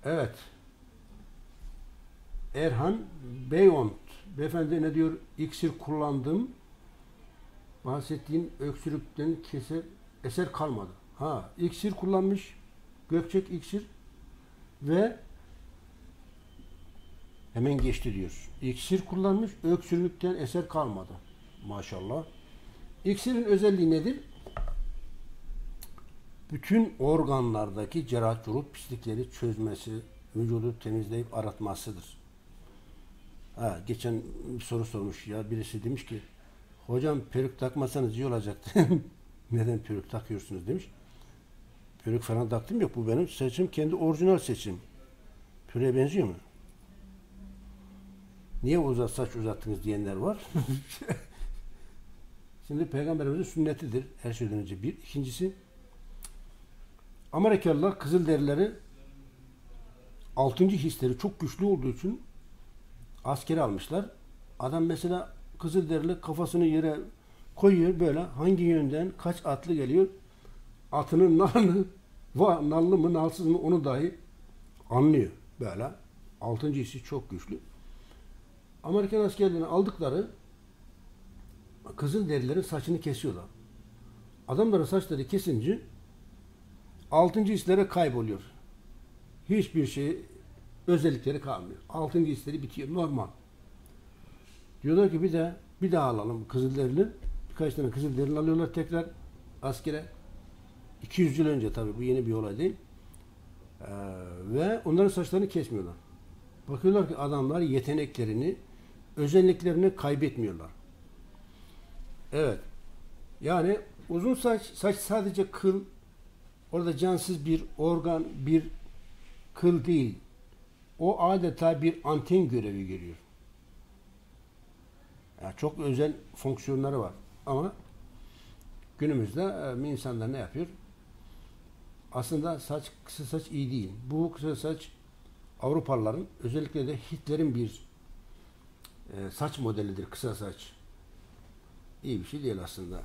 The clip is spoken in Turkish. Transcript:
Evet. Erhan Beyont. Beyefendi ne diyor? İksir kullandım. Bahsettiğim öksürükten eser kalmadı. Ha, iksir kullanmış. Gökçek iksir ve hemen geçti diyor. İksir kullanmış, öksürükten eser kalmadı. Maşallah. İksirin özelliği nedir? Bütün organlardaki cerahat pislikleri çözmesi, vücudu temizleyip aratmasıdır. Ha, geçen bir soru sormuş ya, birisi demiş ki hocam peruk takmasanız iyi olacaktı. Neden peruk takıyorsunuz demiş. Peruk falan taktım yok, bu benim seçim, kendi orijinal seçim. Püreğe benziyor mu? Niye saç uzattınız diyenler var. Şimdi Peygamberimizin sünnetidir her şeyden önce bir. İkincisi, Amerikalılar Kızılderilileri 6. hisleri çok güçlü olduğu için askere almışlar. Adam mesela Kızılderili kafasını yere koyuyor, böyle hangi yönden kaç atlı geliyor, atının nallı mı nalsız mı onu dahi anlıyor böyle. 6. hissi çok güçlü. Amerikan askerlerini aldıkları Kızılderililerin saçını kesiyorlar. Adamların saçları kesince 6. hislere kayboluyor. Hiçbir şey, özellikleri kalmıyor. 6. hisleri bitiyor. Normal. Diyorlar ki bir daha alalım Kızılderili. Birkaç tane Kızılderili alıyorlar tekrar askere. 200 yıl önce, tabii bu yeni bir olay değil. Ve onların saçlarını kesmiyorlar. Bakıyorlar ki adamlar yeteneklerini, özelliklerini kaybetmiyorlar. Evet. Yani uzun saç sadece kıl, orada cansız bir organ, bir kıl değil. O adeta bir anten görevi görüyor. Yani çok özel fonksiyonları var. Ama günümüzde insanlar ne yapıyor? Aslında kısa saç iyi değil. Bu kısa saç Avrupalıların, özellikle de Hitler'in bir saç modelidir kısa saç. İyi bir şey değil aslında.